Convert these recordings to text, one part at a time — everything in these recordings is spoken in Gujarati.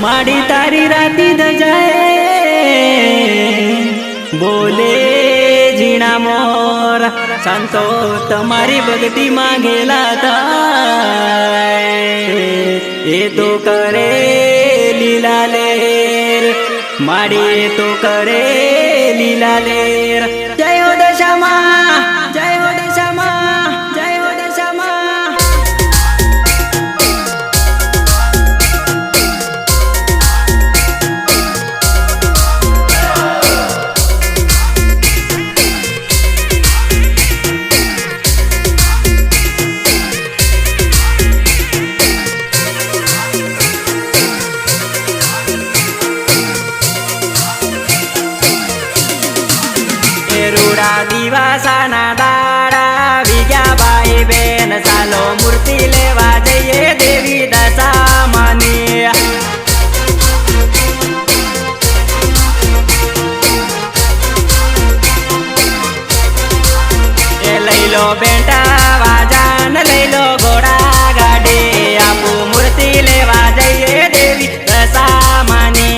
माड़ी तारी राती दजाए बोले जीना मोर संतो तुम्हारी भक्ति मांगेला था ये तो करे लीला लेर माड़ी तो करे लीला लेर। जय हो दशामा जय हो दशामा जय हो दशामा। दिवासाना दाड़ा विज्ञा भाई बेन सालो मूर्ति लेवा जइए देवी दशामानी। लई लो बेटा वाजान लई लो घोड़ा गाड़ी आपू मूर्ति लेवा जइए देवी दशामानी।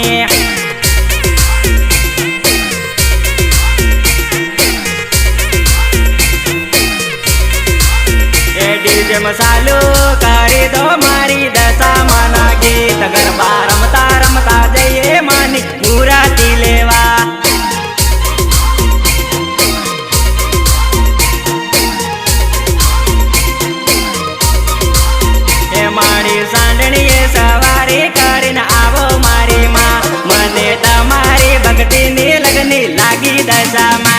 डीजे मसालो करे दो मारी दशामाना गीत गरबा रमता रमता जइए मानी मूर्ति लेवा। ए मारी सांडणीए सवारी करीने आवो मारी माँ मने तमारी भक्ति नी लगनी लागी दशामा।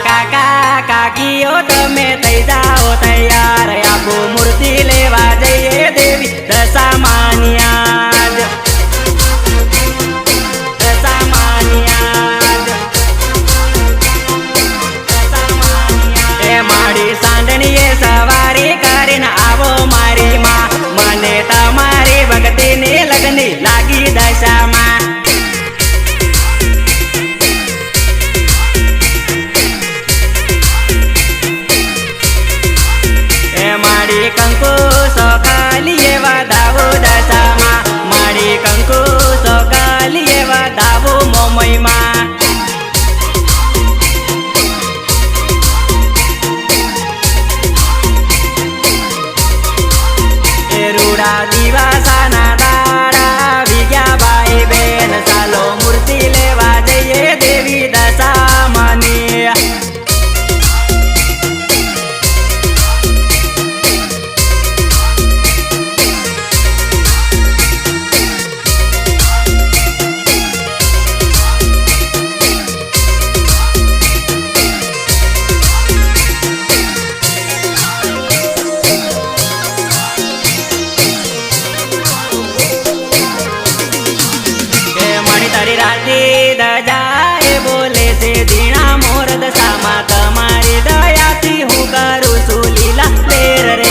काका काकी हो तमे थई जाओ तैयार आपू मूर्ति लेवा जइए देवी दशामानी आज। दशामानी आज ए माड़ी सांडणीए सवारी करीने आवो मारी माँ मने तमारी भक्ति नी लगनी लागी दशामा। माड़ी कंकु सोकालिए वादावो दशामा माड़ी कंकु सोकालिए वादावो मोमई माँ। रूड़ा दिवासाना दाड़ा विज्ञा भाई बेन सालो मूर्ति लेवा जइए देवी दशामानी। तारी राती दजाए बोले से दीना मोर दशामा तमारी दयाती हूँ करू सुलीला लेर रे।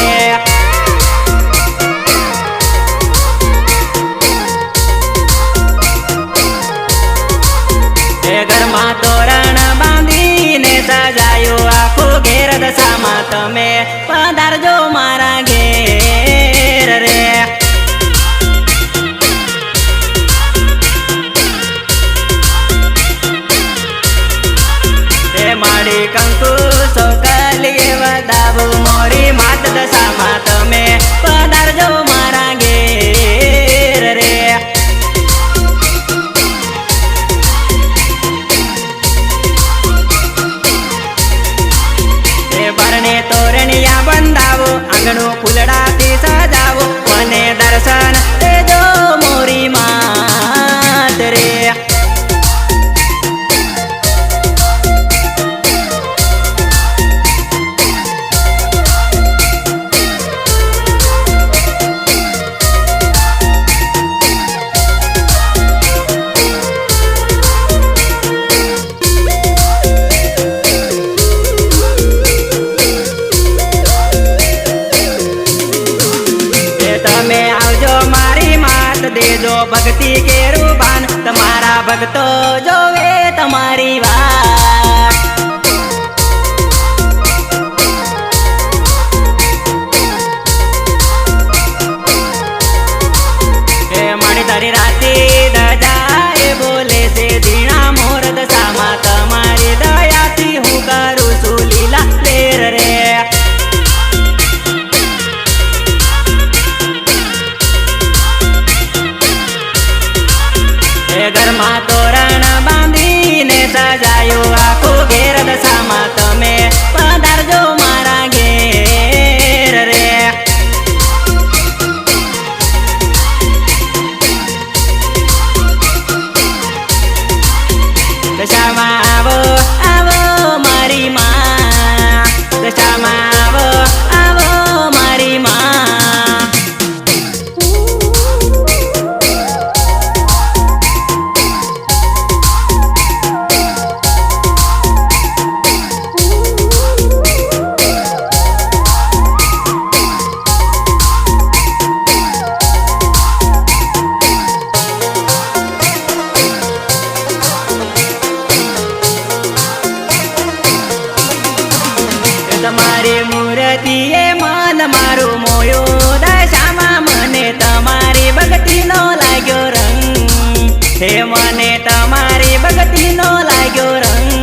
घर में तोरण बांधी ने सजायो आखो घेर दशामा तमे पधारजो मारा घेर रे। माड़ी कंकु सोकालिए वदावो मोरी मात दशामा तमे पधारजो मारा घेर रे। भरने तोरणिया बंधावो देजो भक्ति के रूबान तमारा भक्तो जोवे तमारी वाट माड़ी तारी राती दजाए बोले से दीना मोर दशामा तमारी दयाती हूँ करू सुलीला लेर रे घरमा तोरण बांधी ने सजायो आखो घेर दशामा तमे पधारजो मारा घेर रे दशामा आवो आवो मारी माँ दशामा आवो आवो मारी माँ तमारी मूर्ति मन मारू मोयो दशामा मने तमारी भक्ति नो लाग्यो रंग हे मने तमारी भक्ति नो लाग्यो रंग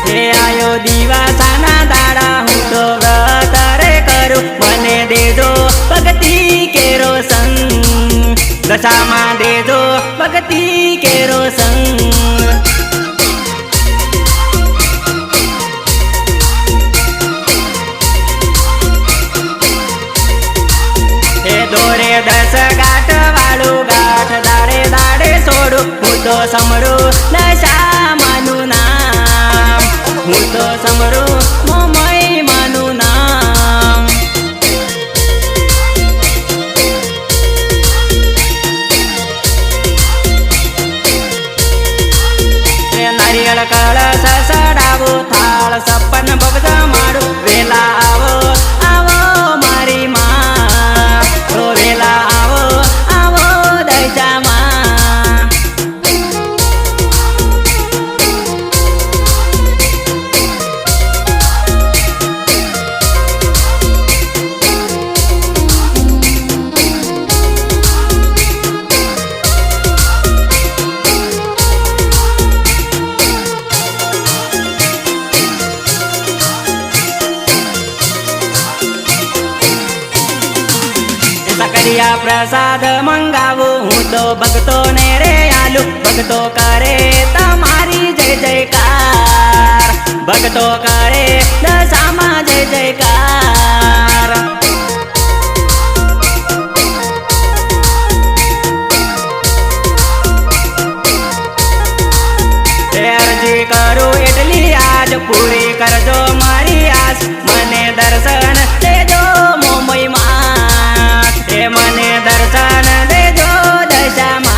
हे आयो दिवासाना दाड़ा हूँ तो व्रत रे करू मने देजो भक्ति केरो संग दशामा देजो भक्ति केरो संग हे दोरे 10 गाठ वाळू गाठ दाड़े दाड़े सोडू हूँ तो समरू दशामानु नाम हूँ तो समरू मोमई मानु नाम नारियल कळस सडावो थाळ सपन भगत माडू वेला आवो आवो मारी माँ तो वेला आवो आवो दशा माँ सकरिया प्रसाद मंगावो हूँ तो भक्तो ने रे आलू भक्तो करे तमारी जय जयकार भक्तो करे दशामा जय जयकार अर्जी करू एटली आज पूरी करजो मारी आस मने दर्शन देजो मोमई माँ मने दर्शन देजो दशामा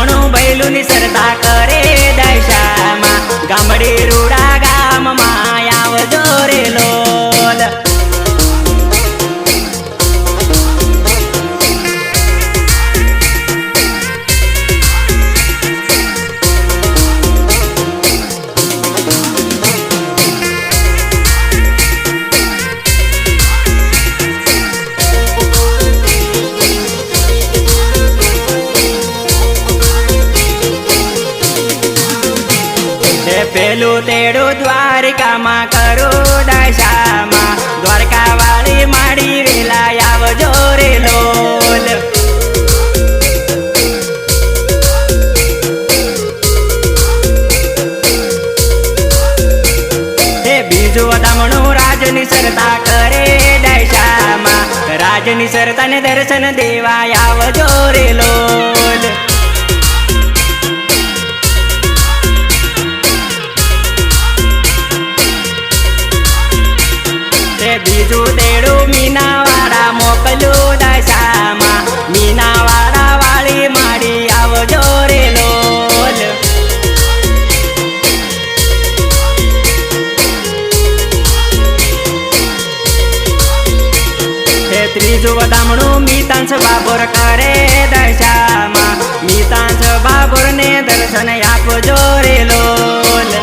દામણું ભૈલું ની સરતા કરે દશામાં ગામડે રૂડા ગામમાં આવજો રે લોલ. પેલું તેડું દ્વારિકામાં કરું દશામાં દ્વારકા વાળી માડી વેલા આવજો રે લોલ. બીજું દામણું રાજની સરતા કરે દશામાં રાજની સરતાને દર્શન દેવા આવજો રે લોલ. બીજું તેડું મીનાવાડા મોકલું દશામાં મીનાવાડા વાળી માડી આવજો રે લોલ. ત્રીજું દામણું મિતાંશ બાબુર કરે દશામાં મિતાંશ બાબુર ને દર્શન આપજો રે લોલ.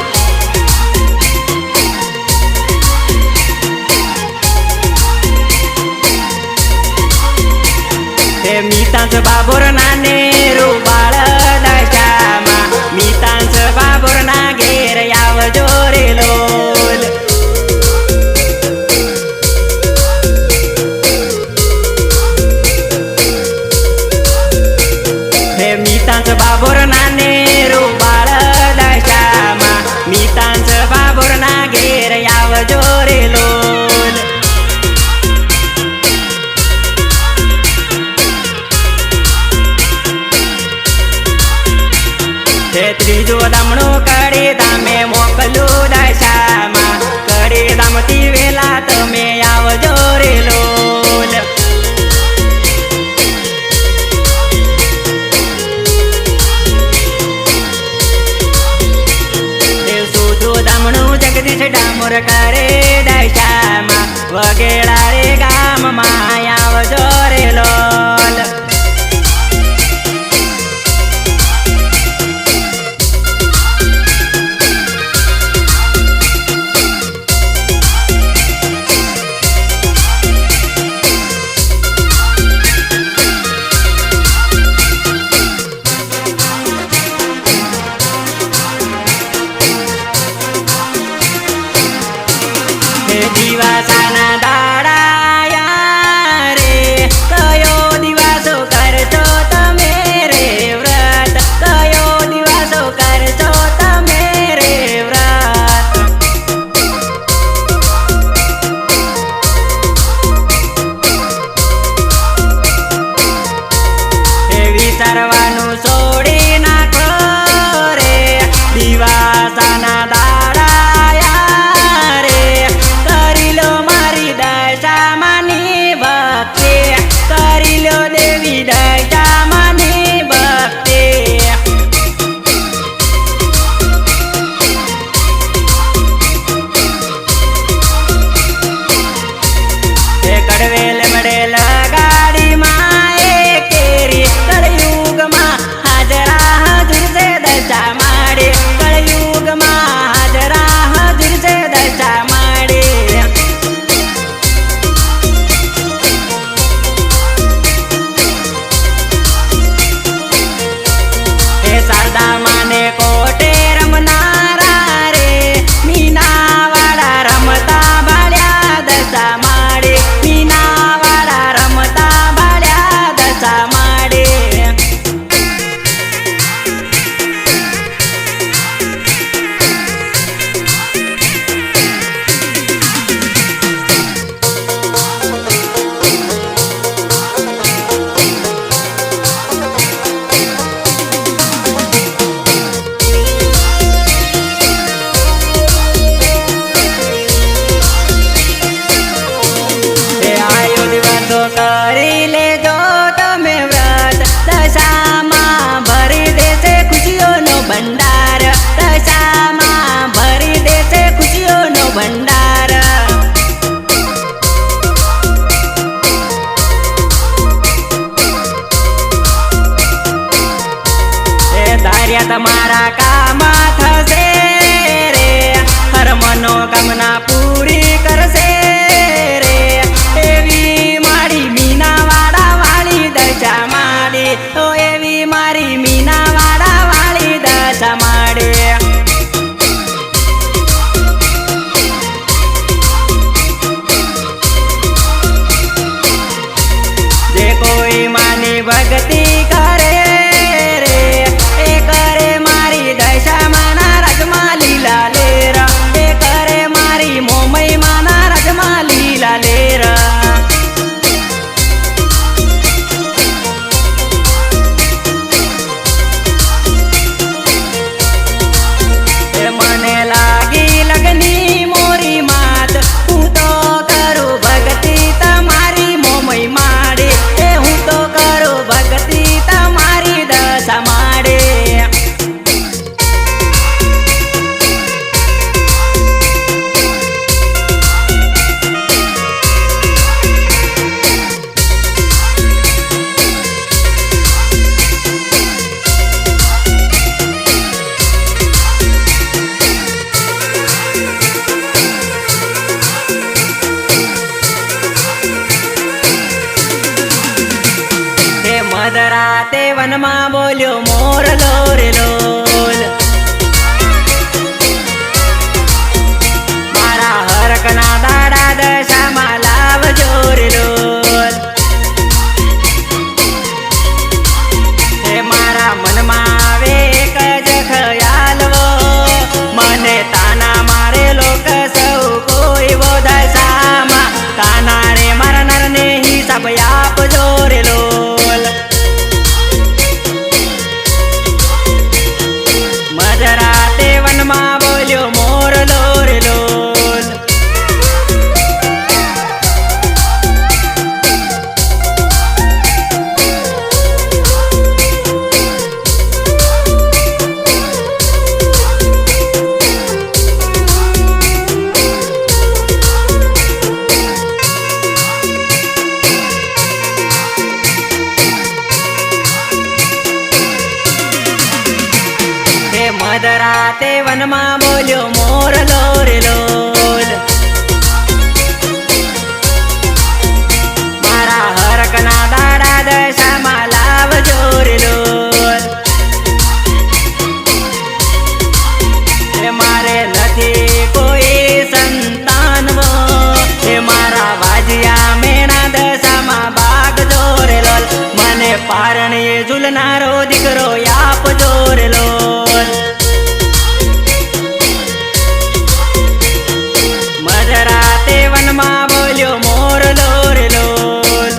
મિતાંશ બાબુર ના નેરુ બાળ દશામાં મિતાંશ બાબુર ના ઘેર આવજો રે લોલ. મિતાંશ બાબુર ના નેરુ બાળ દશામાં મિતાંશ બાબુર ના ઘેર આવજો રે લોલ. ત્રીજું દામણું કડી ધામે મોકલું દશામાં કડી ધામથી વેલા તમે આવજો રે લોલ. સુધું દામણું જગદીશ ડામોર કરે દશામાં વગેડા રે ગામમાં આવજો રે લોલ. દિવાસાના દાડા ભંડાર દશામાં ભરી દેશે ખુશીઓનો ભંડાર ધાર્યા તમારા કામ થશે રે હર મનોકામના પૂરી કરશે રે એવી મારી મીનાવાડા વાળી દશા માડી તો એવી મારી મીનાવાડા વાળી દશા માડી જે કોઈ માની ભક્તિ કરે મધરાતે વનમાં બોલ્યો મોર લોર લોલ મારા હરકના દાડા દશામાં લાવજો રે લોલ હે મારા મનમાં આવે એક જ ખયાલવો મને તાના મારે લોક સૌ કોઈ વો દશામાં તાના રે મારા નરને હિસાબ આપજો રે લોલ મધરાતે વનમાં બોલ્યો મોર લોર લોલ મધરાતે વનમાં બોલ્યો મોર લોર લોલ મારા હરકના દાડા દશામાં લાવજો રે લોલ મારે નથી કોઈ સંતાનવો એ મારા વાજિયા મેણા દશામાં ભાગજો રે લોલ મને પારણીએ ઝૂલનારો દીકરો આપજો રે લોલ મધરાતે વનમાં બોલ્યો મોર લોર લોલ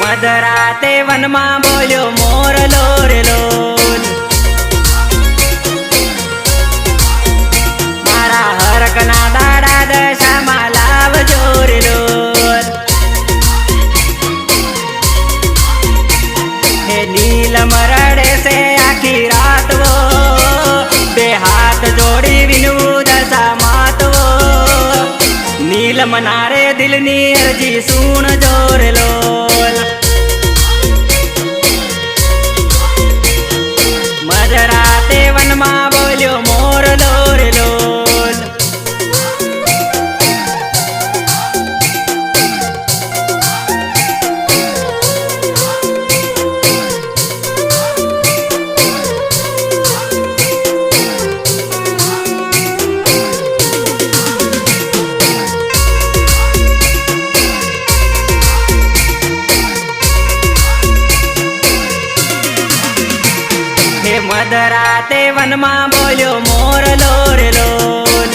મધરાતે વનમાં બોલ્યો મોર લોર લોલ મારા હરકના દાડા દશામાં લાવજો રે લોલ હે નીલમ રડે છે આખી રાતવો બે હાથ જોડી વિનવું દશા માતવો નીલમ નારે દિલની અરજી સુણજો રે લોલ મધરાતે વનમાં બોલ્યો મોર લોર લોલ મધરાતે વનમાં બોલ્યો મોર લોર લોલ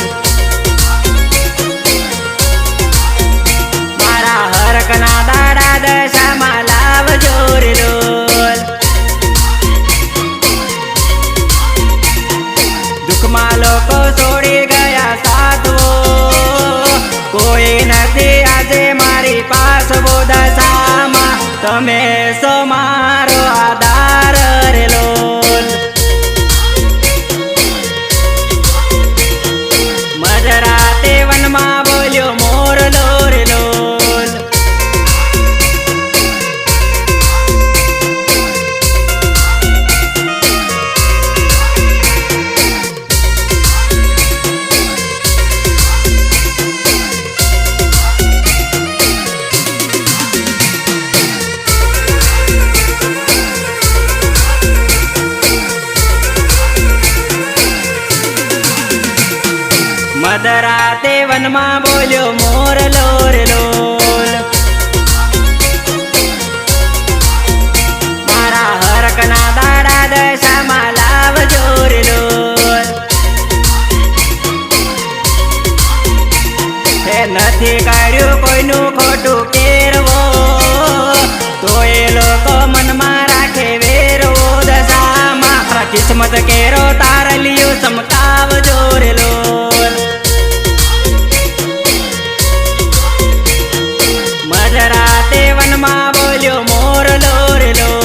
દશામાં લાવજો રે લોલ. દુઃખમાં લોકો છોડી ગયા સાધવો, કોઈ નથી આજે મારી પાસ બો દશામાં. તમે સો મારો આધાર રે લોલ. મધરાતે વનમાં બોલ્યો મોરલો રે લોલ. મધરાતે વનમાં બોલ્યો મોરલો રે લોલ. મારા હરકના દાડા દશામાં લાવજો રે લોલ. હે નથી કર્યું કોઈનું ખોટું કેરવો, તો એ લોકો મનમાં રાખે વેરવો દશામાં. કિસ્મત કેરો તારલિયું ચમકાવજો રે લોલ. મધરાતે વનમાં બોલ્યો મોરલો રે લોલ.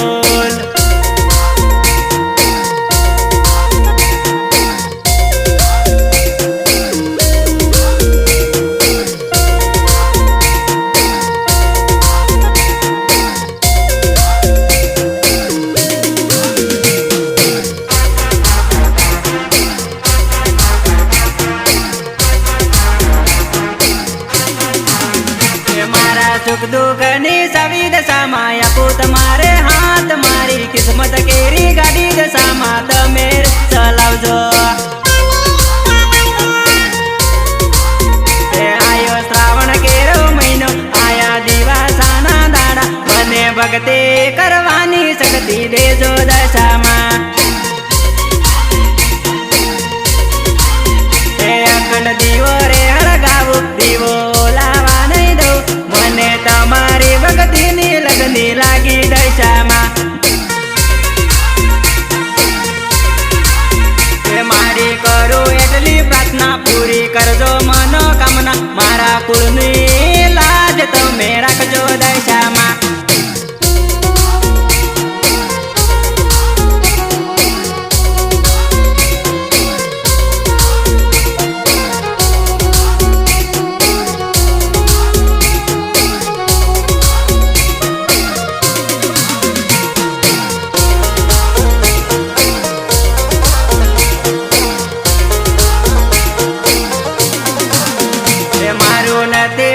સુખ દુઃખની સવી દશામાં આપું તમારે હાથ. મારી કિસ્મત કેરી ગાડી દશામાં તમે ચલાવજો. આયો શ્રાવણ કેરો મહિનો, આયા દિવાસાના દાડા. મને ભક્તિ કરવાની શક્તિ દેજો દશામાં. અખંડ દીવો રે હળગાવું, દીવો લાવા નહીં દઉં. મને તમારી ભક્તિની લગની લાગી દશામાં. મારી કરું એટલી પ્રાર્થના, પૂરી કરજો મનોકામના. મારા કુળની લાજ તમે રાખજો દશામાં.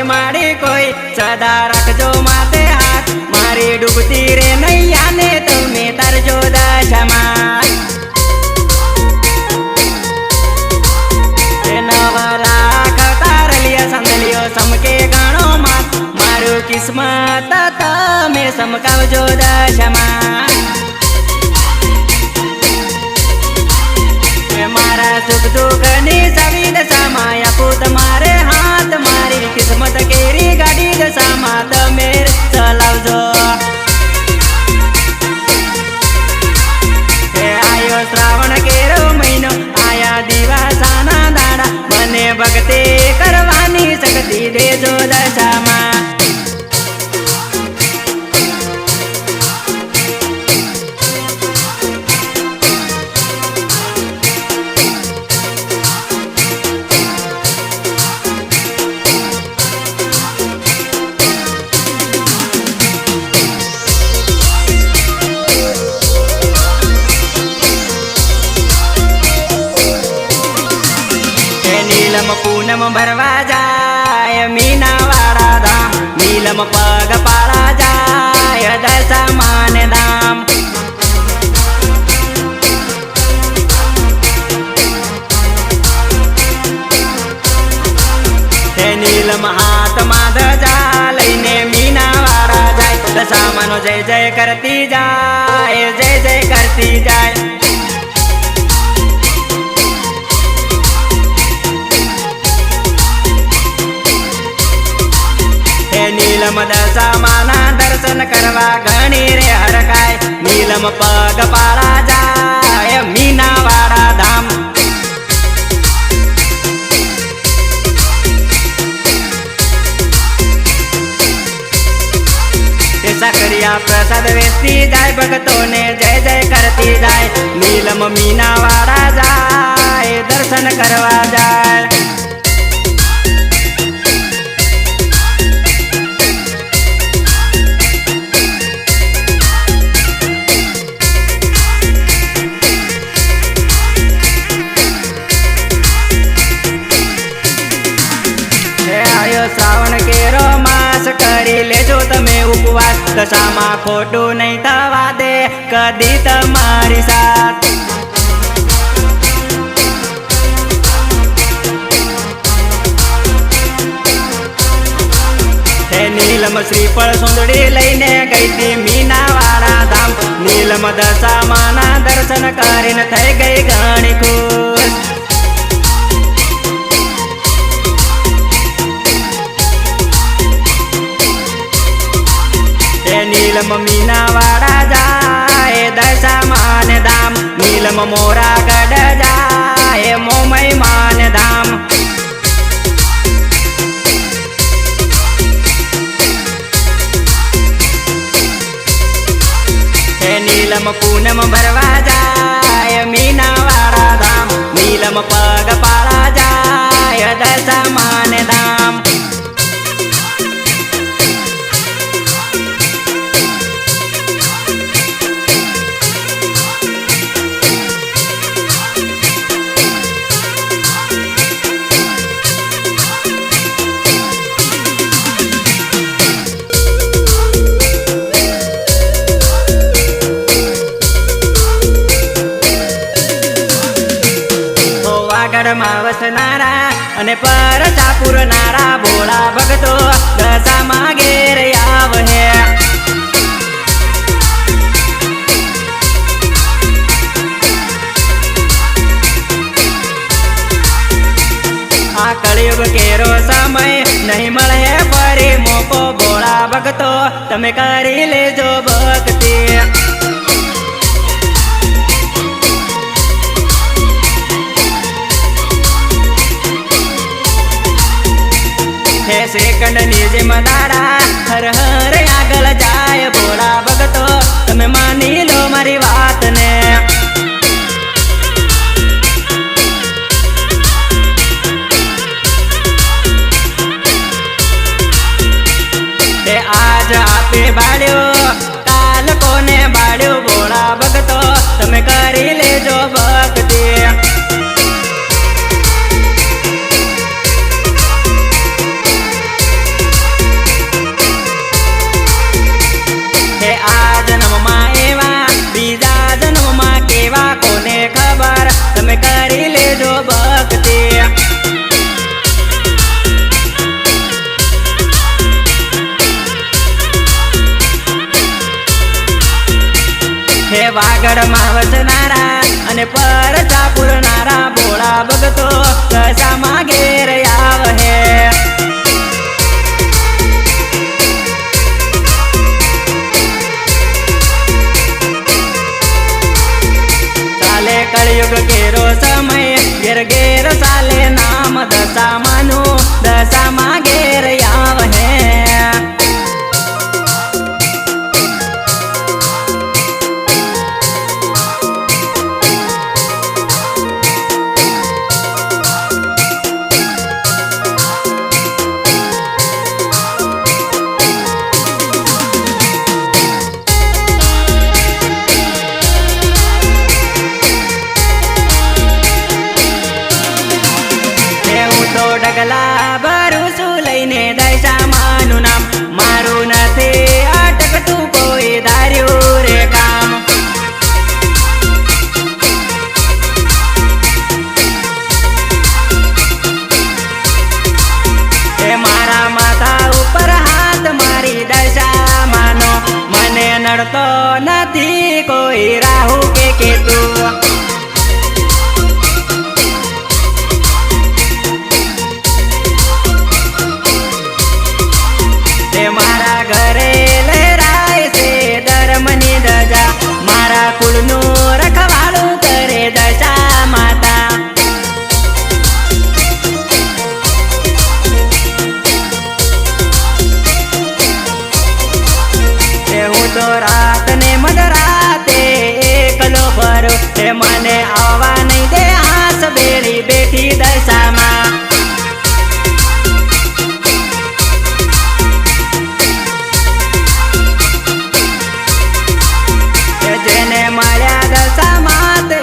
મારી કોઈ સદા રાખજો માથે હાથ. મારી ડૂબતી રે નૈયાને તમે તરજો દશામાં. નવ લાખ તારલિયા સંદલિયો સમકે ગણો માત. મારું કિસ્મત તમે સમકાવજો દશામાં. મારા સુખ દુઃખની સવી દશામાં આપું તમારે હાથ. મારી કિસ્મત કેરી ગાડી દશામાં તમે ચલાવજો. આયો શ્રાવણ કેરો મહિનો, આયા દિવાસાના દાડા. મને ભક્તિ કરવાની શક્તિ દેજો દશામાં. નીલમ પૂનમ ભરવા જાય મીનાવાળા ધામ. નીલમ પગ પાળા જાય દશામાન ધામ. હે નીલમ હાથમાં ધજા લઈને મીનાવાળા જાય. દશામાનો જય જય કરતી જાય, જય જય કરતી જાય. નીલમ નીલમ દશામાના દર્શન કરવા ઘણી રે હરખાય નીલમ પગ પાળા જાય મીનાવાડા ધામ सकरिया प्रसाद वेचती जाय भक्तों ने जय जय करती जाय नीलम मीनावाड़ा जाय दर्शन करवा जाय श्रावण केरो मास करी लेजो तमे उपवास दशामा खोटू नहीं थवा दे कदी तमारी साथ नीलम श्रीफळ सुंदड़ी लईने गई थी मीनावाड़ा धाम नीलम दशामाना दर्शन करीने थई गई घणी खुश नीलम मीनावाड़ा जाए दशामान धाम नीलम मोरागढ़ जाए मोमई मान धाम नीलम पूनम भरवा जाए मीनावाड़ा धाम नीलम पग पाड़ा जाए दशामान धाम वसनारा अने पर चापुर नारा भोला भगतो दशा मागेर आव है आ कलयुग केरो समय नहीं मळे फरी मोको भोला भगतो तमे करी लेजो भक्ति हे सेकंड निजे मदारा हर हर आगल जाय भोला भगतो तमे मानी लो मारी बात ने हे आज आपे बाड़्यो काल कोने बाड़्यो भोला भगतो तमे करी लेजो भक्ति खबर तमे करी लेजो भक्ति हे वागड़ में वसनारा अने पर चापुर नारा भोला भगतो दशा मागेर आव है कलयुग केरो समय घेर घेर साले नाम दशा मानु दशा मागेर आव है डगला भरूसु लईने दशा मानु नाम मारू नथे अटकतु कोई धार्यो रे काम हे मारा माथा ऊपर हाथ मारी दशा मानो मने नड़तो नथी कोई राहु के केतु मारा કુળનું રખવાળું કરે દશા માતા. હું તો રાત ને મધરાતે એકલો ફરું, તે મને આવવા નહીં દે આસ બેરી બેઠી દશામાં. જેને મળ્યા દશામાં તે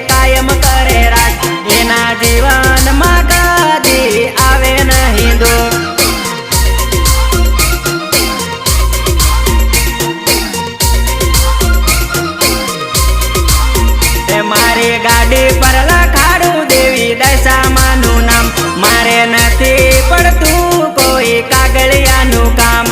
કાયમ કરે રાજ, એના જીવનમાં કદી આવે નહીં દુઃખ. મારી ગાડી પર લખાડું દેવી દશામાંનું નામ, મારે નથી પડતું કોઈ કાગળિયાનું કામ.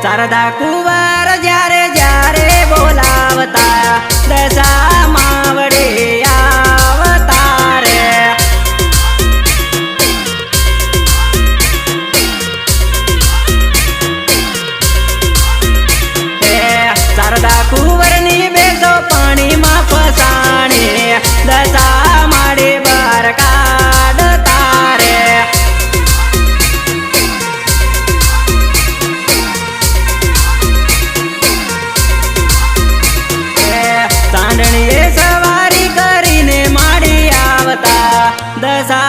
શારદા કુંવર જ્યારે જ્યારે બોલાવતા દશામાં વડે આવતા રે. શારદા કુંવરની બેસો પાણીમાં ફસાણી દશા માડે બહાર કાઢતા રે. સાંડણીએ સવારી કરીને માડી આવતા દશા